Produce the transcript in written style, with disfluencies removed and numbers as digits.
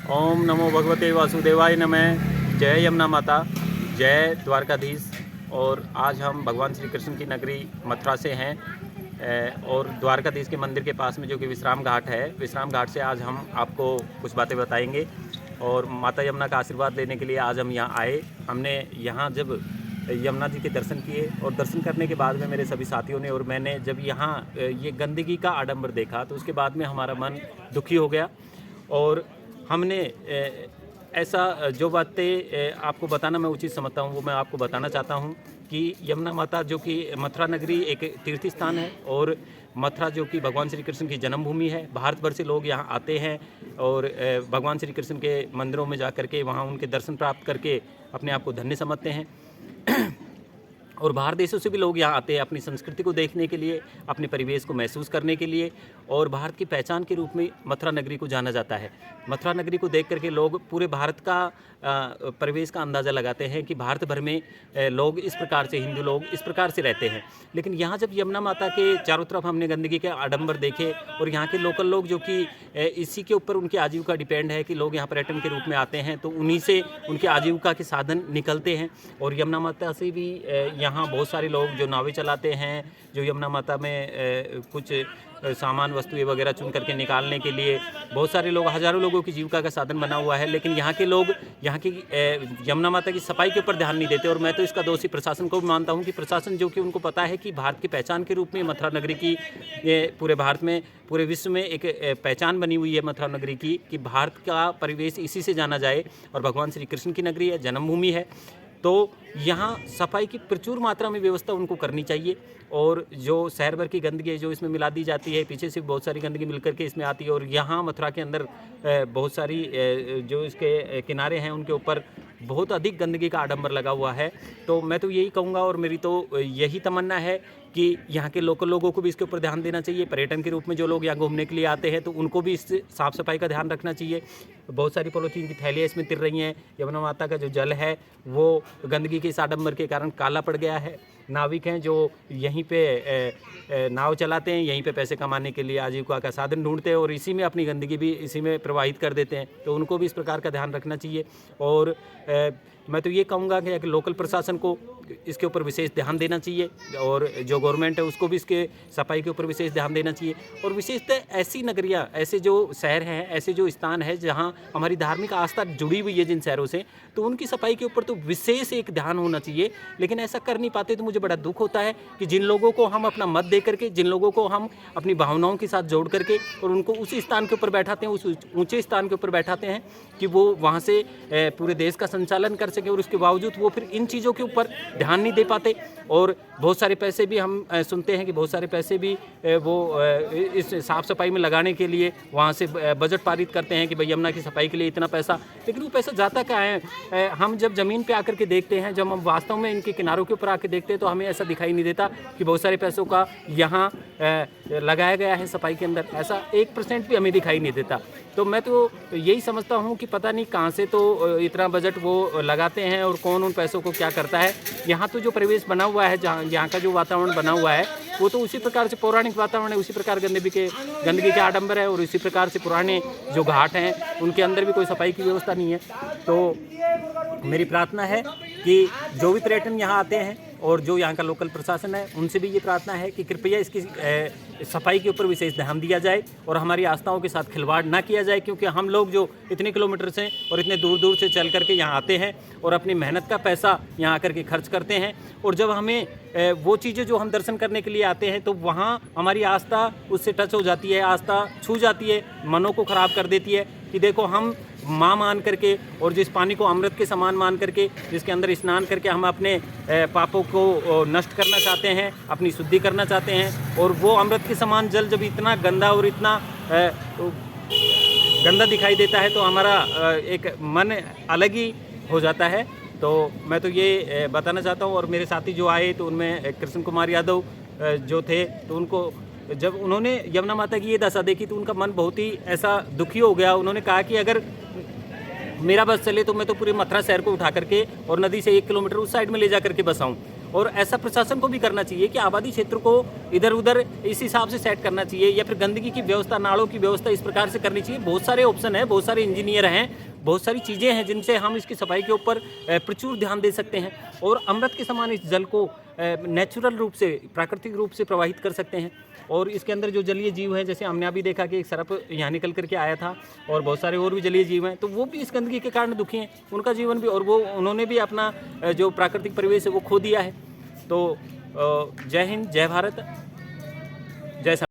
ओम नमो भगवते वासुदेवाय नमः। जय यमुना माता, जय द्वारकाधीश। और आज हम भगवान श्री कृष्ण की नगरी मथुरा से हैं और द्वारकाधीश के मंदिर के पास में जो कि विश्राम घाट है, विश्राम घाट से आज हम आपको कुछ बातें बताएंगे और माता यमुना का आशीर्वाद लेने के लिए आज हम यहाँ आए। हमने यहाँ जब यमुना जी के दर्शन किए और दर्शन करने के बाद में मेरे सभी साथियों ने और मैंने जब यहाँ ये गंदगी का आडंबर देखा तो उसके बाद में हमारा मन दुखी हो गया और हमने ऐसा जो बातें आपको बताना मैं उचित समझता हूँ वो मैं आपको बताना चाहता हूँ कि यमुना माता जो कि मथुरा नगरी एक तीर्थ स्थान है और मथुरा जो कि भगवान श्री कृष्ण की जन्मभूमि है। भारत भर से लोग यहाँ आते हैं और भगवान श्री कृष्ण के मंदिरों में जा कर के वहाँ उनके दर्शन प्राप्त करके अपने आप को धन्य समझते हैं और बाहर देशों से भी लोग यहाँ आते हैं अपनी संस्कृति को देखने के लिए, अपने परिवेश को महसूस करने के लिए। और भारत की पहचान के रूप में मथुरा नगरी को जाना जाता है। मथुरा नगरी को देख करके लोग पूरे भारत का परिवेश का अंदाज़ा लगाते हैं कि भारत भर में लोग इस प्रकार से, हिंदू लोग इस प्रकार से रहते हैं। लेकिन यहाँ जब यमुना माता के चारों तरफ हमने गंदगी के आडंबर देखे और यहाँ के लोकल लोग जो कि इसी के ऊपर उनकी आजीविका डिपेंड है कि लोग यहाँ पर्यटन के रूप में आते हैं, तो उन्हीं से उनके आजीविका के साधन निकलते हैं। और यमुना माता से भी यहाँ बहुत सारे लोग जो नावें चलाते हैं, जो यमुना माता में कुछ सामान वस्तुएं वगैरह चुन करके निकालने के लिए बहुत सारे लोग, हज़ारों लोगों की जीविका का साधन बना हुआ है। लेकिन यहाँ के लोग यहाँ की यमुना माता की सफाई के ऊपर ध्यान नहीं देते और मैं तो इसका दोषी प्रशासन को भी मानता हूँ कि प्रशासन जो कि उनको पता है कि भारत की पहचान के रूप में मथुरा नगरी की पूरे भारत में, पूरे विश्व में एक पहचान बनी हुई है मथुरा नगरी की, कि भारत का परिवेश इसी से जाना जाए और भगवान श्री कृष्ण की नगरी है, जन्मभूमि है। तो यहाँ सफाई की प्रचुर मात्रा में व्यवस्था उनको करनी चाहिए। और जो शहर भर की गंदगी है जो इसमें मिला दी जाती है, पीछे से बहुत सारी गंदगी मिलकर के इसमें आती है और यहाँ मथुरा के अंदर बहुत सारी जो इसके किनारे हैं उनके ऊपर बहुत अधिक गंदगी का आडंबर लगा हुआ है। तो मैं तो यही कहूँगा और मेरी तो यही तमन्ना है कि यहाँ के लोकल लोगों को भी इसके ऊपर ध्यान देना चाहिए। पर्यटन के रूप में जो लोग यहाँ घूमने के लिए आते हैं तो उनको भी इस साफ़ सफाई का ध्यान रखना चाहिए। बहुत सारी पॉलीथीन की थैलियाँ इसमें तिर रही हैं। यमुना माता का जो जल है वो गंदगी के इस आडंबर के कारण काला पड़ गया है। नाविक हैं जो यहीं पे नाव चलाते हैं, यहीं पे पैसे कमाने के लिए आजीविका का साधन ढूंढते हैं और इसी में अपनी गंदगी भी इसी में प्रवाहित कर देते हैं। तो उनको भी इस प्रकार का ध्यान रखना चाहिए। और मैं तो ये कहूँगा कि लोकल प्रशासन को इसके ऊपर विशेष ध्यान देना चाहिए और जो गवर्नमेंट है उसको भी इसके सफाई के ऊपर विशेष ध्यान देना चाहिए। और विशेषतः ऐसी नगरियाँ, ऐसे जो शहर हैं, ऐसे जो स्थान है जहाँ हमारी धार्मिक आस्था जुड़ी हुई है जिन शहरों से, तो उनकी सफाई के ऊपर तो विशेष एक ध्यान होना चाहिए। लेकिन ऐसा कर नहीं पाते तो मुझे बड़ा दुख होता है कि जिन लोगों को हम अपना मत दे करके, जिन लोगों को हम अपनी भावनाओं के साथ जोड़ करके और उनको उसी स्थान के ऊपर बैठाते हैं, उस ऊँचे स्थान के ऊपर बैठाते हैं कि वो वहाँ से पूरे देश का संचालन कर सके और उसके बावजूद वो फिर इन चीज़ों के ऊपर ध्यान नहीं दे पाते। और बहुत सारे पैसे भी हम सुनते हैं कि बहुत सारे पैसे भी वो इस साफ़ सफाई में लगाने के लिए वहाँ से बजट पारित करते हैं कि भाई यमुना की सफाई के लिए इतना पैसा, लेकिन वो पैसा जाता क्या है? हम जब ज़मीन पे आकर के देखते हैं, जब हम वास्तव में इनके किनारों के ऊपर आकर देखते हैं तो हमें ऐसा दिखाई नहीं देता कि बहुत सारे पैसों का यहाँ लगाया गया है सफाई के अंदर। ऐसा 1% भी हमें दिखाई नहीं देता। तो मैं तो यही समझता हूँ कि पता नहीं कहाँ से तो इतना बजट वो लगाते हैं और कौन उन पैसों को क्या करता है। यहाँ तो जो परिवेश बना हुआ है, जहाँ यहाँ का जो वातावरण बना हुआ है वो तो उसी प्रकार से पौराणिक वातावरण है, उसी प्रकार गंदगी के आडंबर है और इसी प्रकार से पुराने जो घाट हैं उनके अंदर भी कोई सफाई की व्यवस्था नहीं है। तो मेरी प्रार्थना है कि जो भी पर्यटन यहाँ आते हैं और जो यहाँ का लोकल प्रशासन है उनसे भी ये प्रार्थना है कि कृपया इसकी सफाई के ऊपर विशेष ध्यान दिया जाए और हमारी आस्थाओं के साथ खिलवाड़ ना किया जाए। क्योंकि हम लोग जो इतने किलोमीटर से और इतने दूर दूर से चल करके यहाँ आते हैं और अपनी मेहनत का पैसा यहाँ आकर के खर्च करते हैं और जब हमें वो चीज़ें जो हम दर्शन करने के लिए आते हैं तो वहाँ हमारी आस्था उससे टच हो जाती है, आस्था छू जाती है, मनों को ख़राब कर देती है कि देखो हम माँ मान करके और जिस पानी को अमृत के समान मान करके, जिसके अंदर स्नान करके हम अपने पापों को नष्ट करना चाहते हैं, अपनी शुद्धि करना चाहते हैं, और वो अमृत के समान जल जब इतना गंदा और इतना गंदा दिखाई देता है तो हमारा एक मन अलग ही हो जाता है। तो मैं तो ये बताना चाहता हूँ। और मेरे साथी जो आए तो उनमें कृष्ण कुमार यादव जो थे, तो उनको जब उन्होंने यमुना माता की ये दशा देखी तो उनका मन बहुत ही ऐसा दुखी हो गया। उन्होंने कहा कि अगर मेरा बस चले तो मैं तो पूरे मथुरा शहर को उठा करके और नदी से 1 किलोमीटर उस साइड में ले जा करके बसाऊं। और ऐसा प्रशासन को भी करना चाहिए कि आबादी क्षेत्र को इधर उधर इस हिसाब से सेट करना चाहिए, या फिर गंदगी की व्यवस्था, नालों की व्यवस्था इस प्रकार से करनी चाहिए। बहुत सारे ऑप्शन हैं, बहुत सारे इंजीनियर हैं, बहुत सारी चीज़ें हैं जिनसे हम इसकी सफाई के ऊपर प्रचुर ध्यान दे सकते हैं और अमृत के समान इस जल को नेचुरल रूप से, प्राकृतिक रूप से प्रवाहित कर सकते हैं। और इसके अंदर जो जलीय जीव हैं, जैसे हमने अभी देखा कि एक सर्प यहाँ निकल करके आया था, और बहुत सारे और भी जलीय जीव हैं, तो वो भी इस गंदगी के कारण दुखी हैं, उनका जीवन भी, और वो उन्होंने भी अपना जो प्राकृतिक परिवेश है वो खो दिया है। तो जय हिंद, जय भारत।